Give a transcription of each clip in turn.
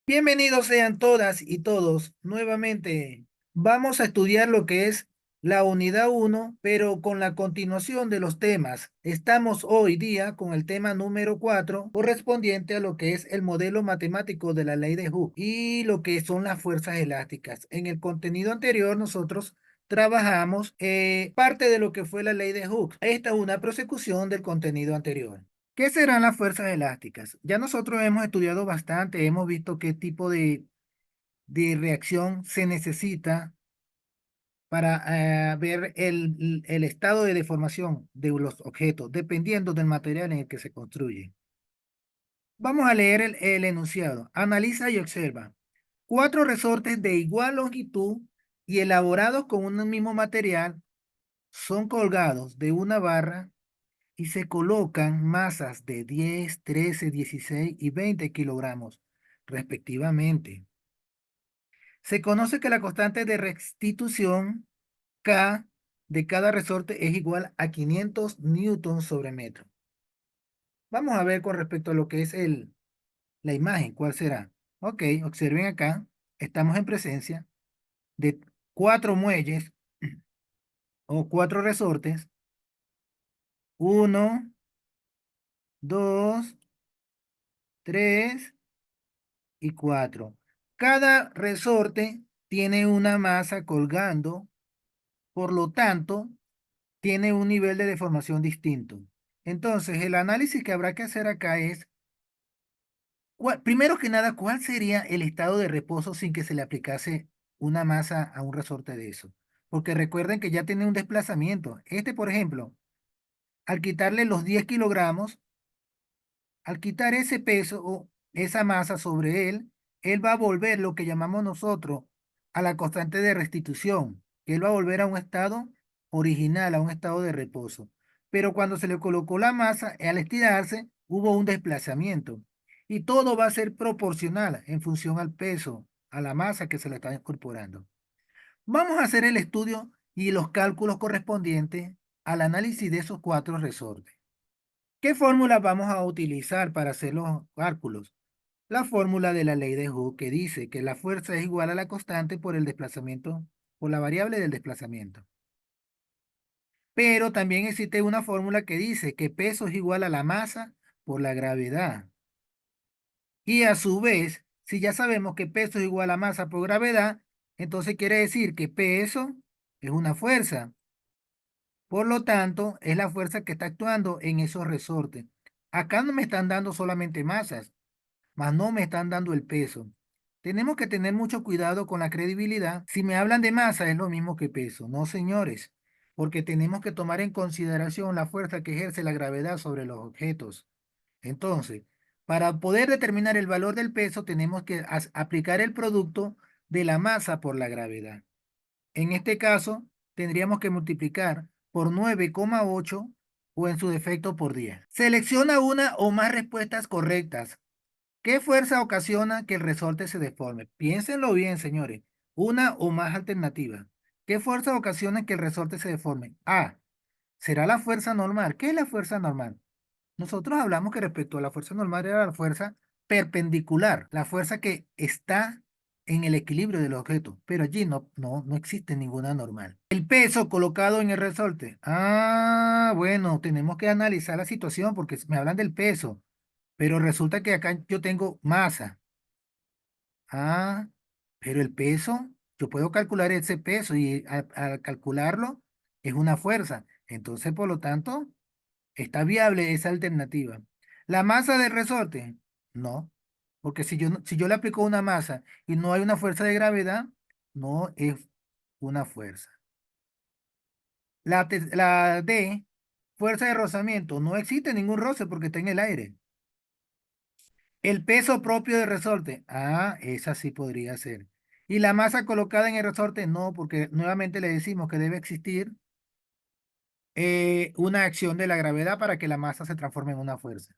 Bienvenidos sean todas y todos nuevamente. Vamos a estudiar lo que es la unidad uno, pero con la continuación de los temas. Estamos hoy día con el tema número 4, correspondiente a lo que es el modelo matemático de la ley de Hooke y lo que son las fuerzas elásticas. En el contenido anterior nosotros trabajamos parte de lo que fue la ley de Hooke. Esta es una prosecución del contenido anterior. ¿Qué serán las fuerzas elásticas? Ya nosotros hemos estudiado bastante, hemos visto qué tipo de reacción se necesita para ver el estado de deformación de los objetos, dependiendo del material en el que se construye. Vamos a leer el enunciado. Analiza y observa. Cuatro resortes de igual longitud y elaborados con un mismo material son colgados de una barra y se colocan masas de 10, 13, 16 y 20 kilogramos, respectivamente. Se conoce que la constante de restitución K de cada resorte es igual a 500 newtons sobre metro. Vamos a ver con respecto a lo que es la imagen, ¿cuál será? Ok, observen acá, estamos en presencia de cuatro muelles o cuatro resortes. Uno, dos, tres y 4. Cada resorte tiene una masa colgando, por lo tanto, tiene un nivel de deformación distinto. Entonces, el análisis que habrá que hacer acá es, primero que nada, ¿cuál sería el estado de reposo sin que se le aplicase una masa a un resorte de eso? Porque recuerden que ya tiene un desplazamiento. Este, por ejemplo, al quitarle los 10 kilogramos, al quitar ese peso o esa masa sobre él va a volver lo que llamamos nosotros a la constante de restitución, que él va a volver a un estado original, a un estado de reposo. Pero cuando se le colocó la masa, al estirarse, hubo un desplazamiento. Y todo va a ser proporcional en función al peso, a la masa que se le está incorporando. Vamos a hacer el estudio y los cálculos correspondientes al análisis de esos cuatro resortes. ¿Qué fórmula vamos a utilizar para hacer los cálculos? La fórmula de la ley de Hooke que dice que la fuerza es igual a la constante por el desplazamiento, por la variable del desplazamiento. Pero también existe una fórmula que dice que peso es igual a la masa por la gravedad. Y a su vez, si ya sabemos que peso es igual a masa por gravedad, entonces quiere decir que peso es una fuerza. Por lo tanto, es la fuerza que está actuando en esos resortes. Acá no me están dando solamente masas, mas no me están dando el peso. Tenemos que tener mucho cuidado con la credibilidad. Si me hablan de masa es lo mismo que peso. No, señores, porque tenemos que tomar en consideración la fuerza que ejerce la gravedad sobre los objetos. Entonces, para poder determinar el valor del peso, tenemos que aplicar el producto de la masa por la gravedad. En este caso, tendríamos que multiplicar por 9,8 o en su defecto por 10. Selecciona una o más respuestas correctas. ¿Qué fuerza ocasiona que el resorte se deforme? Piénsenlo bien, señores. Una o más alternativas. ¿Qué fuerza ocasiona que el resorte se deforme? A. ¿Será la fuerza normal? ¿Qué es la fuerza normal? Nosotros hablamos que respecto a la fuerza normal era la fuerza perpendicular, la fuerza que está en el equilibrio del objeto, pero allí no existe ninguna normal. El peso colocado en el resorte. Ah, bueno, tenemos que analizar la situación porque me hablan del peso, pero resulta que acá yo tengo masa. Ah, pero el peso, yo puedo calcular ese peso y al calcularlo es una fuerza. Entonces, por lo tanto, ¿está viable esa alternativa? ¿La masa del resorte? No, porque si yo le aplico una masa y no hay una fuerza de gravedad, no es una fuerza. La D, fuerza de rozamiento, no existe ningún roce porque está en el aire. El peso propio del resorte, esa sí podría ser. Y la masa colocada en el resorte, no, porque nuevamente le decimos que debe existir una acción de la gravedad para que la masa se transforme en una fuerza.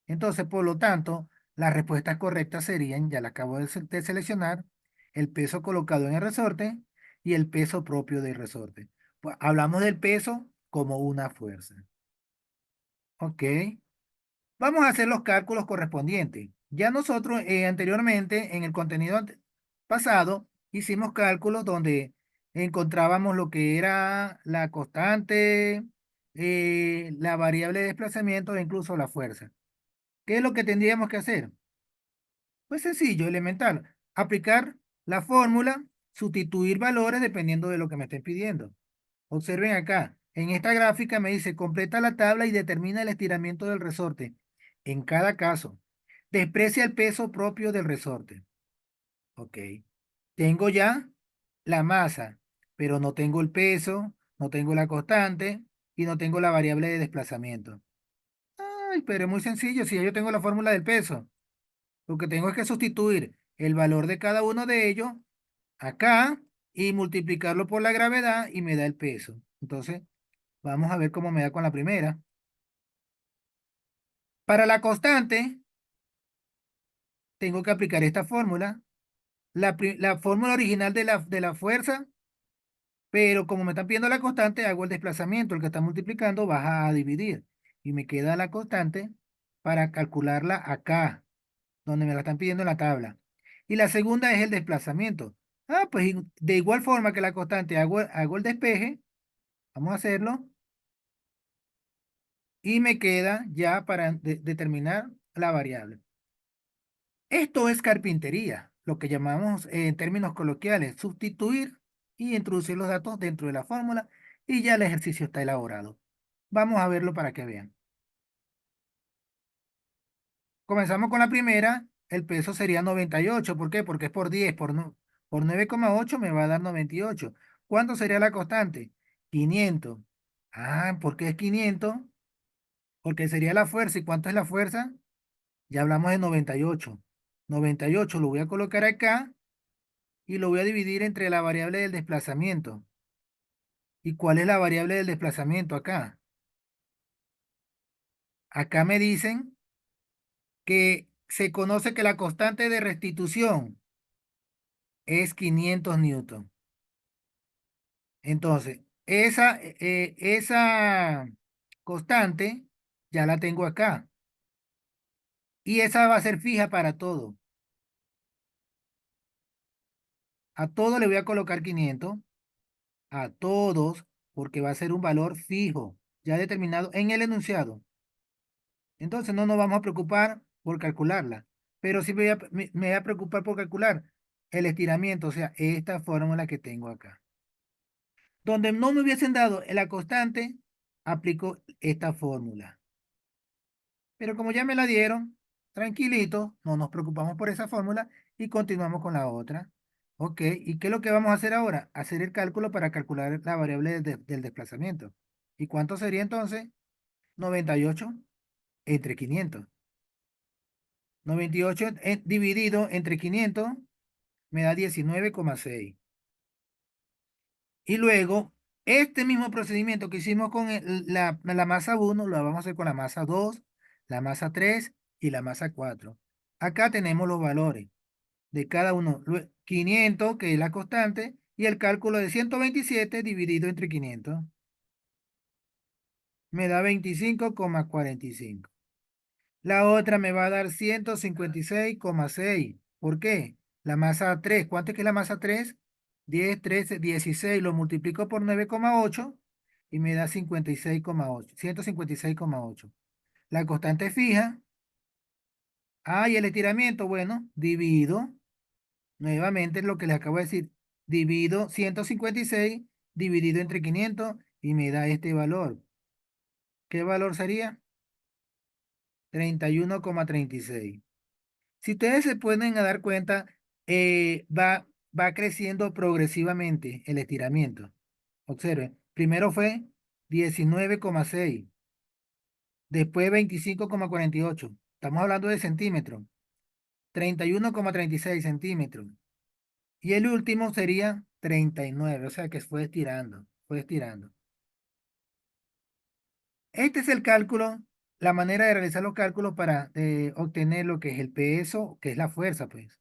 Entonces, por lo tanto, las respuestas correctas serían, ya la acabo de seleccionar, el peso colocado en el resorte y el peso propio del resorte. Pues, hablamos del peso como una fuerza. Ok. Vamos a hacer los cálculos correspondientes. Ya nosotros anteriormente, en el contenido pasado, hicimos cálculos donde encontrábamos lo que era la constante, la variable de desplazamiento e incluso la fuerza. ¿Qué es lo que tendríamos que hacer? Pues sencillo, elemental. Aplicar la fórmula, sustituir valores dependiendo de lo que me estén pidiendo. Observen acá, en esta gráfica me dice, completa la tabla y determina el estiramiento del resorte. En cada caso, desprecia el peso propio del resorte. Ok. Tengo ya la masa, pero no tengo el peso, no tengo la constante y no tengo la variable de desplazamiento. Ay, pero es muy sencillo, si ya yo tengo la fórmula del peso. Lo que tengo es que sustituir el valor de cada uno de ellos acá y multiplicarlo por la gravedad y me da el peso. Entonces, vamos a ver cómo me da con la primera. Para la constante, tengo que aplicar esta fórmula. La fórmula original de la fuerza, pero como me están pidiendo la constante, hago el desplazamiento. El que está multiplicando, baja a dividir. Y me queda la constante para calcularla acá, donde me la están pidiendo en la tabla. Y la segunda es el desplazamiento. Ah, pues de igual forma que la constante, hago el despeje. Vamos a hacerlo. Y me queda ya para determinar la variable. Esto es carpintería, lo que llamamos en términos coloquiales, sustituir y introducir los datos dentro de la fórmula y ya el ejercicio está elaborado. Vamos a verlo para que vean. Comenzamos con la primera, el peso sería 98. ¿Por qué? Porque es por 10, por 9,8 me va a dar 98. ¿Cuánto sería la constante? 500. Ah, ¿por qué es 500? Porque sería la fuerza. ¿Y cuánto es la fuerza? Ya hablamos de 98. 98 lo voy a colocar acá y lo voy a dividir entre la variable del desplazamiento. ¿Y cuál es la variable del desplazamiento acá? Acá me dicen que se conoce que la constante de restitución es 500 newton. Entonces, esa constante ya la tengo acá. Y esa va a ser fija para todo. A todo le voy a colocar 500. A todos, porque va a ser un valor fijo, ya determinado en el enunciado. Entonces no nos vamos a preocupar por calcularla, pero sí me voy a preocupar por calcular el estiramiento, o sea, esta fórmula que tengo acá. Donde no me hubiesen dado la constante, aplico esta fórmula. Pero como ya me la dieron, tranquilito, no nos preocupamos por esa fórmula y continuamos con la otra. Ok, ¿y qué es lo que vamos a hacer ahora? Hacer el cálculo para calcular la variable del desplazamiento. ¿Y cuánto sería entonces? 98 entre 500. 98 dividido entre 500 me da 19,6. Y luego, este mismo procedimiento que hicimos con la masa 1, lo vamos a hacer con la masa 2, la masa 3 y la masa 4. Acá tenemos los valores de cada uno. 500, que es la constante, y el cálculo de 127 dividido entre 500 me da 25,45. La otra me va a dar 156,6. ¿Por qué? La masa 3. ¿Cuánto es que es la masa 3? 10, 13, 16. Lo multiplico por 9,8 y me da 56,8. 156,8. La constante fija. Ah, y el estiramiento, bueno, divido. Nuevamente lo que les acabo de decir. Divido 156 dividido entre 500 y me da este valor. ¿Qué valor sería? 31,36. Si ustedes se pueden dar cuenta, va creciendo progresivamente el estiramiento. Observen, primero fue 19,6, después 25,48. Estamos hablando de centímetros. 31,36 centímetros. Y el último sería 39, o sea que fue estirando, fue estirando. Este es el cálculo, la manera de realizar los cálculos para obtener lo que es el peso, que es la fuerza, pues.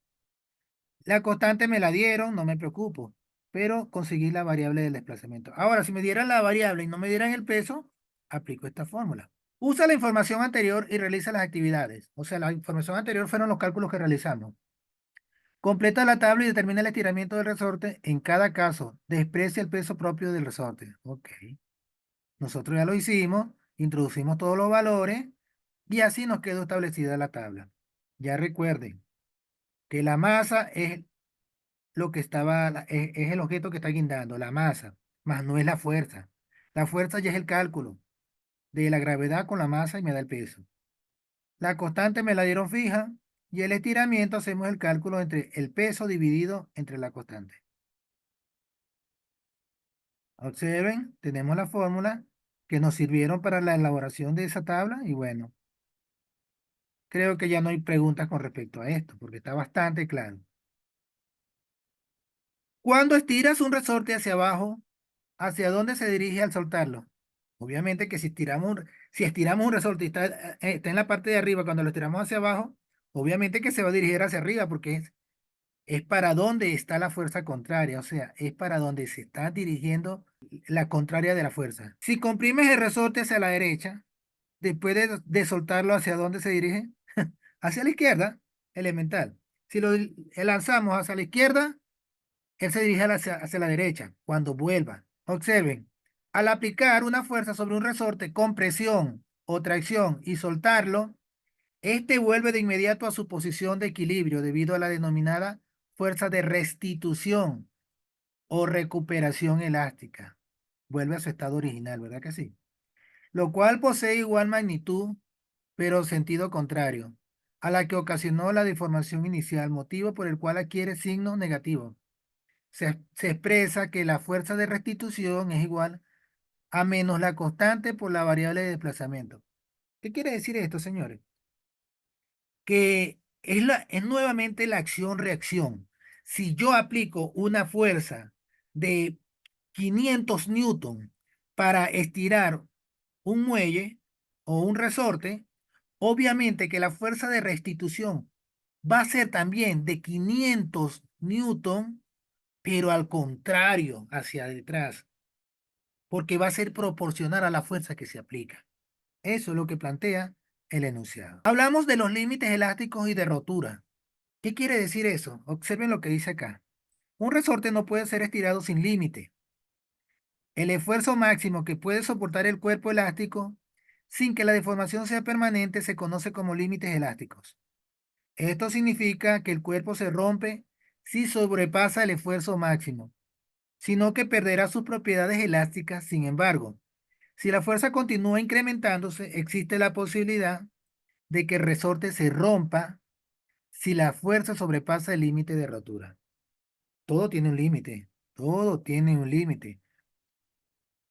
La constante me la dieron, no me preocupo, pero conseguí la variable del desplazamiento. Ahora, si me dieran la variable y no me dieran el peso, aplico esta fórmula. Usa la información anterior y realiza las actividades. O sea, la información anterior fueron los cálculos que realizamos. Completa la tabla y determina el estiramiento del resorte. En cada caso, desprecia el peso propio del resorte. Ok. Nosotros ya lo hicimos, introducimos todos los valores y así nos quedó establecida la tabla. Ya recuerden que la masa es lo que estaba, es el objeto que está guindando, la masa, más no es la fuerza. La fuerza ya es el cálculo de la gravedad con la masa y me da el peso. La constante me la dieron fija y el estiramiento hacemos el cálculo entre el peso dividido entre la constante. Observen, tenemos la fórmula que nos sirvieron para la elaboración de esa tabla y bueno, creo que ya no hay preguntas con respecto a esto porque está bastante claro. Cuando estiras un resorte hacia abajo, ¿hacia dónde se dirige al soltarlo? Obviamente que si estiramos un resorte y está en la parte de arriba, cuando lo estiramos hacia abajo, obviamente que se va a dirigir hacia arriba porque es para donde está la fuerza contraria, o sea, es para donde se está dirigiendo la contraria de la fuerza. Si comprimes el resorte hacia la derecha, después de soltarlo, ¿hacia dónde se dirige? Hacia la izquierda, elemental. Si lo lanzamos hacia la izquierda, él se dirige hacia la derecha cuando vuelva. Observen, al aplicar una fuerza sobre un resorte con presión o tracción y soltarlo, este vuelve de inmediato a su posición de equilibrio debido a la denominada fuerza de restitución o recuperación elástica. Vuelve a su estado original, ¿verdad que sí? Lo cual posee igual magnitud, pero sentido contrario, a la que ocasionó la deformación inicial, motivo por el cual adquiere signo negativo. Se expresa que la fuerza de restitución es igual a menos la constante por la variable de desplazamiento. ¿Qué quiere decir esto, señores? Que es nuevamente la acción-reacción. Si yo aplico una fuerza de 500 newton para estirar un muelle o un resorte, obviamente que la fuerza de restitución va a ser también de 500 newton, pero al contrario, hacia detrás, porque va a ser proporcional a la fuerza que se aplica. Eso es lo que plantea el enunciado. Hablamos de los límites elásticos y de rotura. ¿Qué quiere decir eso? Observen lo que dice acá. Un resorte no puede ser estirado sin límite. El esfuerzo máximo que puede soportar el cuerpo elástico sin que la deformación sea permanente se conoce como límites elásticos. Esto significa que el cuerpo se rompe si sobrepasa el esfuerzo máximo, sino que perderá sus propiedades elásticas. Sin embargo, si la fuerza continúa incrementándose, existe la posibilidad de que el resorte se rompa si la fuerza sobrepasa el límite de rotura. Todo tiene un límite, todo tiene un límite.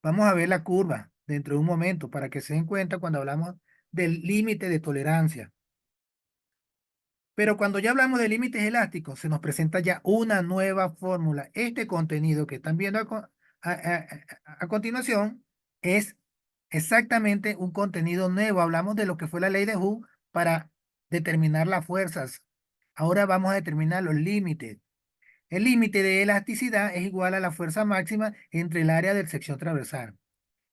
Vamos a ver la curva dentro de un momento para que se den cuenta cuando hablamos del límite de tolerancia. Pero cuando ya hablamos de límites elásticos, se nos presenta ya una nueva fórmula. Este contenido que están viendo a continuación es exactamente un contenido nuevo. Hablamos de lo que fue la ley de Hooke para determinar las fuerzas. Ahora vamos a determinar los límites. El límite de elasticidad es igual a la fuerza máxima entre el área de sección transversal.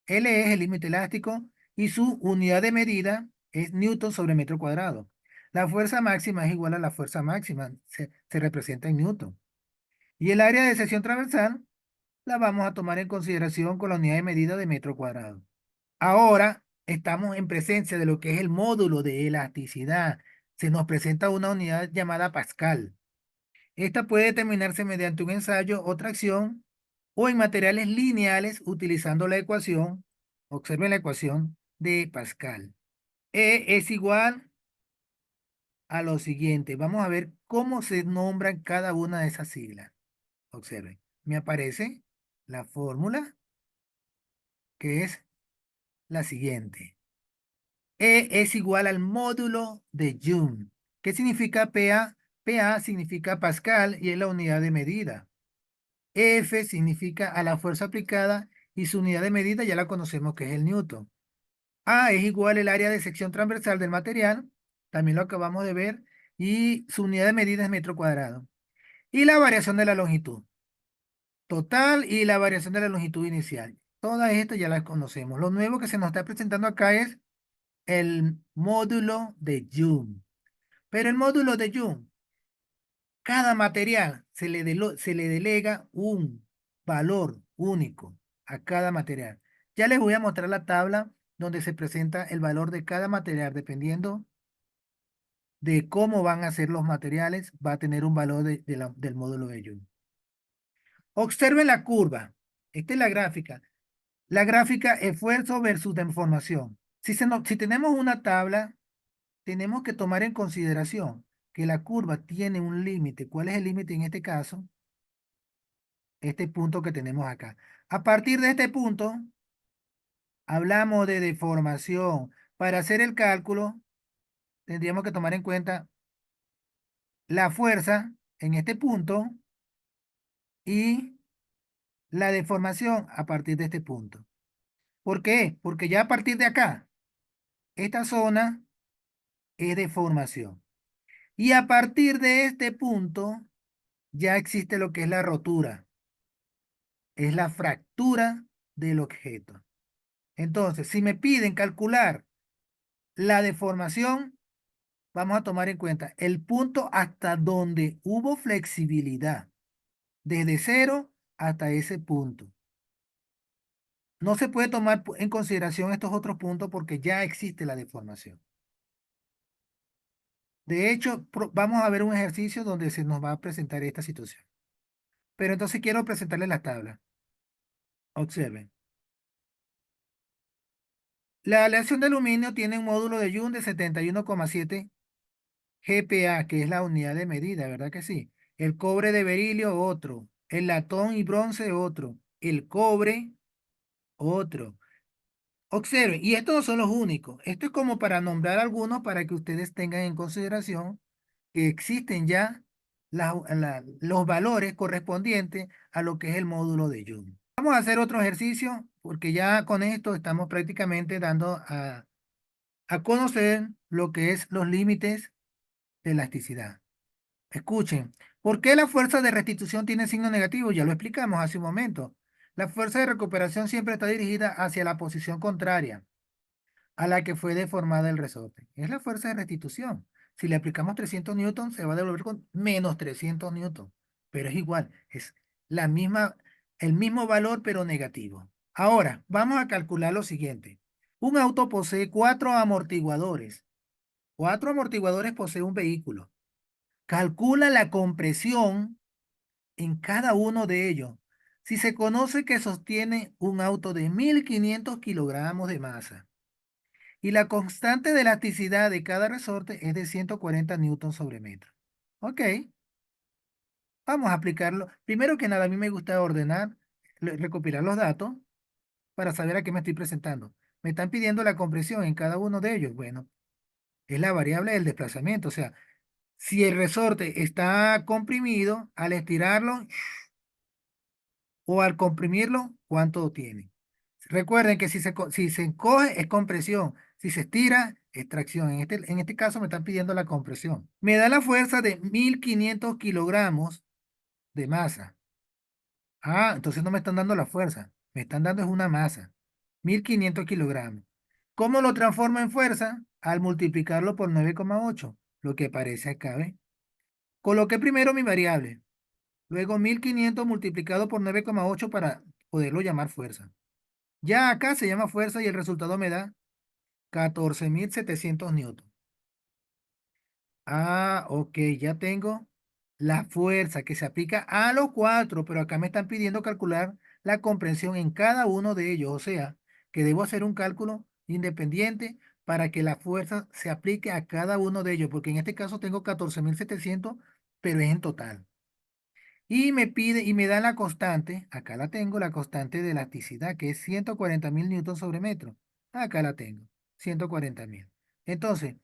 L es el límite elástico y su unidad de medida es Newton sobre metro cuadrado. La fuerza máxima es igual a la fuerza máxima, se representa en Newton. Y el área de sección transversal la vamos a tomar en consideración con la unidad de medida de metro cuadrado. Ahora estamos en presencia de lo que es el módulo de elasticidad. Se nos presenta una unidad llamada Pascal. Esta puede determinarse mediante un ensayo o tracción o en materiales lineales utilizando la ecuación, observen la ecuación de Pascal. E es igual a lo siguiente. Vamos a ver cómo se nombran cada una de esas siglas. Observen, me aparece la fórmula que es la siguiente. E es igual al módulo de Joule. ¿Qué significa PA? PA significa Pascal y es la unidad de medida. F significa a la fuerza aplicada y su unidad de medida ya la conocemos que es el newton. A es igual al área de sección transversal del material, también lo acabamos de ver, y su unidad de medida es metro cuadrado. Y la variación de la longitud total y la variación de la longitud inicial. Todas estas ya las conocemos. Lo nuevo que se nos está presentando acá es el módulo de Young. Pero el módulo de Young, cada material se le delega un valor único a cada material. Ya les voy a mostrar la tabla donde se presenta el valor de cada material dependiendo de cómo van a ser los materiales, va a tener un valor del módulo de Young. Observen la curva. Esta es la gráfica. La gráfica esfuerzo versus deformación. Si tenemos una tabla, tenemos que tomar en consideración que la curva tiene un límite. ¿Cuál es el límite en este caso? Este punto que tenemos acá. A partir de este punto, hablamos de deformación. Para hacer el cálculo, tendríamos que tomar en cuenta la fuerza en este punto y la deformación a partir de este punto. ¿Por qué? Porque ya a partir de acá, esta zona es deformación. Y a partir de este punto, ya existe lo que es la rotura. Es la fractura del objeto. Entonces, si me piden calcular la deformación, vamos a tomar en cuenta el punto hasta donde hubo flexibilidad. Desde cero hasta ese punto. No se puede tomar en consideración estos otros puntos porque ya existe la deformación. De hecho, vamos a ver un ejercicio donde se nos va a presentar esta situación. Pero entonces quiero presentarles la tabla. Observen. La aleación de aluminio tiene un módulo de Young de 71,7 GPa, que es la unidad de medida, ¿verdad que sí? El cobre de berilio, otro. El latón y bronce, otro. El cobre, otro. Observen, y estos no son los únicos. Esto es como para nombrar algunos para que ustedes tengan en consideración que existen ya los valores correspondientes a lo que es el módulo de Young. Vamos a hacer otro ejercicio porque ya con esto estamos prácticamente dando a conocer lo que es los límites de elasticidad. Escuchen, ¿por qué la fuerza de restitución tiene signo negativo? Ya lo explicamos hace un momento. La fuerza de recuperación siempre está dirigida hacia la posición contraria a la que fue deformada el resorte. Es la fuerza de restitución. Si le aplicamos 300 newton, se va a devolver con menos 300 newton. Pero es igual, es la misma, el mismo valor, pero negativo. Ahora, vamos a calcular lo siguiente. Un auto posee 4 amortiguadores. 4 amortiguadores posee un vehículo. Calcula la compresión en cada uno de ellos. Si se conoce que sostiene un auto de 1500 kilogramos de masa y la constante de elasticidad de cada resorte es de 140 newton sobre metro. Ok, vamos a aplicarlo. Primero que nada, a mí me gusta ordenar, recopilar los datos para saber a qué me estoy presentando. Me están pidiendo la compresión en cada uno de ellos. Bueno, es la variable del desplazamiento. O sea, si el resorte está comprimido, al estirarlo o al comprimirlo, ¿cuánto tiene? Recuerden que si se encoge es compresión, si se estira es tracción. En este caso me están pidiendo la compresión. Me da la fuerza de 1500 kilogramos de masa. Ah, entonces no me están dando la fuerza, me están dando es una masa, 1500 kilogramos. ¿Cómo lo transformo en fuerza? Al multiplicarlo por 9,8, lo que aparece acá, ¿ves? Coloqué primero mi variable, luego 1500 multiplicado por 9,8 para poderlo llamar fuerza. Ya acá se llama fuerza y el resultado me da 14.700 newton. Ah, ok, ya tengo la fuerza que se aplica a los cuatro, pero acá me están pidiendo calcular la comprensión en cada uno de ellos. O sea, que debo hacer un cálculo independiente para que la fuerza se aplique a cada uno de ellos, porque en este caso tengo 14.700, pero es en total. Y me pide y me da la constante, acá la tengo, la constante de elasticidad, que es 140.000 newton sobre metro. Acá la tengo, 140.000. Entonces,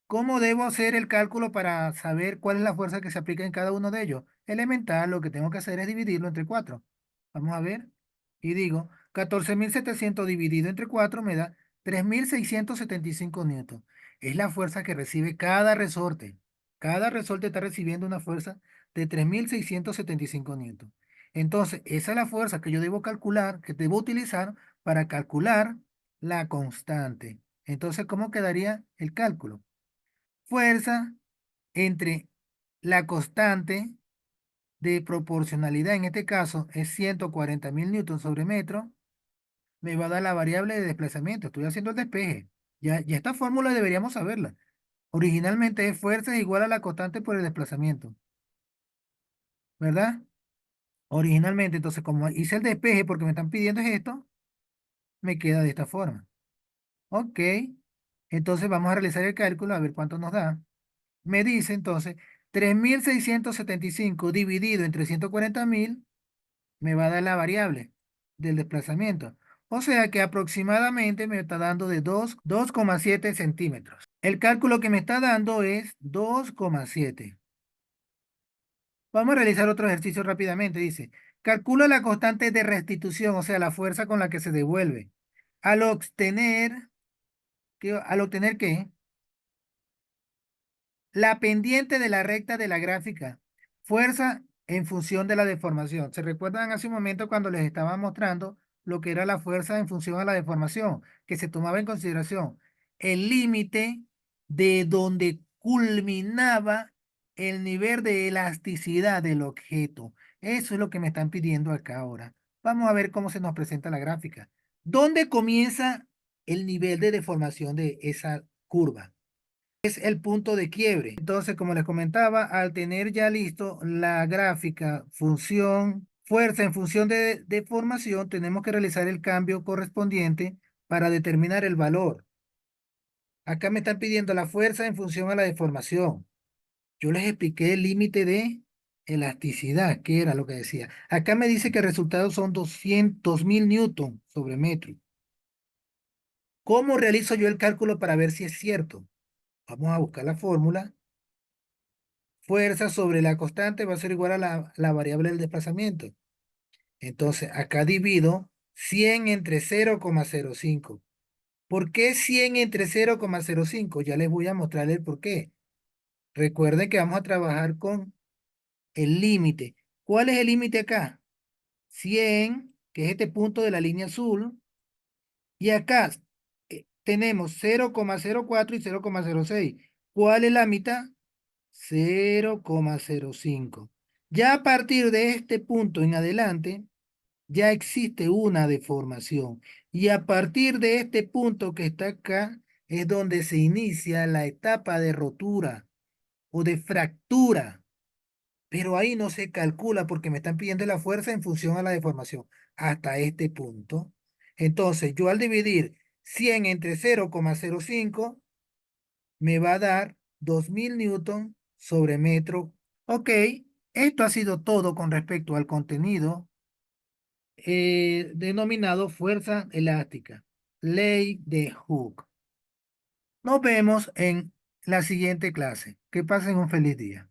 ¿cómo debo hacer el cálculo para saber cuál es la fuerza que se aplica en cada uno de ellos? Elemental, lo que tengo que hacer es dividirlo entre 4. Vamos a ver. Y digo, 14.700 dividido entre 4 me da 3.675 newton. Es la fuerza que recibe cada resorte. Cada resorte está recibiendo una fuerza de 3.675 newton. Entonces, esa es la fuerza que yo debo calcular, que debo utilizar para calcular la constante. Entonces, ¿cómo quedaría el cálculo? Fuerza entre la constante de proporcionalidad, en este caso es 140.000 newton sobre metro, me va a dar la variable de desplazamiento. Estoy haciendo el despeje. Ya esta fórmula deberíamos saberla. Originalmente es fuerza igual a la constante por el desplazamiento, ¿verdad? Originalmente, entonces como hice el despeje porque me están pidiendo es esto, me queda de esta forma. Ok, entonces vamos a realizar el cálculo a ver cuánto nos da. Me dice entonces 3.675 dividido entre 140.000 me va a dar la variable del desplazamiento. O sea que aproximadamente me está dando de 2,7 centímetros. El cálculo que me está dando es 2,7. Vamos a realizar otro ejercicio rápidamente. Dice, calcula la constante de restitución, o sea, la fuerza con la que se devuelve. Al obtener, ¿qué? La pendiente de la recta de la gráfica. Fuerza en función de la deformación. ¿Se recuerdan hace un momento cuando les estaba mostrando lo que era la fuerza en función a la deformación? Que se tomaba en consideración el límite de donde culminaba el nivel de elasticidad del objeto. Eso es lo que me están pidiendo acá ahora. Vamos a ver cómo se nos presenta la gráfica. ¿Dónde comienza el nivel de deformación de esa curva? Es el punto de quiebre. Entonces, como les comentaba, al tener ya listo la gráfica, función, fuerza en función de deformación, tenemos que realizar el cambio correspondiente para determinar el valor. Acá me están pidiendo la fuerza en función a la deformación. Yo les expliqué el límite de elasticidad, que era lo que decía. Acá me dice que el resultado son 200.000 newton sobre metro. ¿Cómo realizo yo el cálculo para ver si es cierto? Vamos a buscar la fórmula. Fuerza sobre la constante va a ser igual a la variable del desplazamiento. Entonces, acá divido 100 entre 0,05. ¿Por qué 100 entre 0,05? Ya les voy a mostrar el por qué. Recuerden que vamos a trabajar con el límite. ¿Cuál es el límite acá? 100, que es este punto de la línea azul. Y acá tenemos 0,04 y 0,06. ¿Cuál es la mitad? 0,05. Ya a partir de este punto en adelante, ya existe una deformación. Y a partir de este punto que está acá, es donde se inicia la etapa de rotura o de fractura. Pero ahí no se calcula porque me están pidiendo la fuerza en función a la deformación. Hasta este punto. Entonces, yo al dividir 100 entre 0,05 me va a dar 2.000 newton sobre metro. Ok, esto ha sido todo con respecto al contenido denominado fuerza elástica, ley de Hooke. Nos vemos en la siguiente clase. Que pasen un feliz día.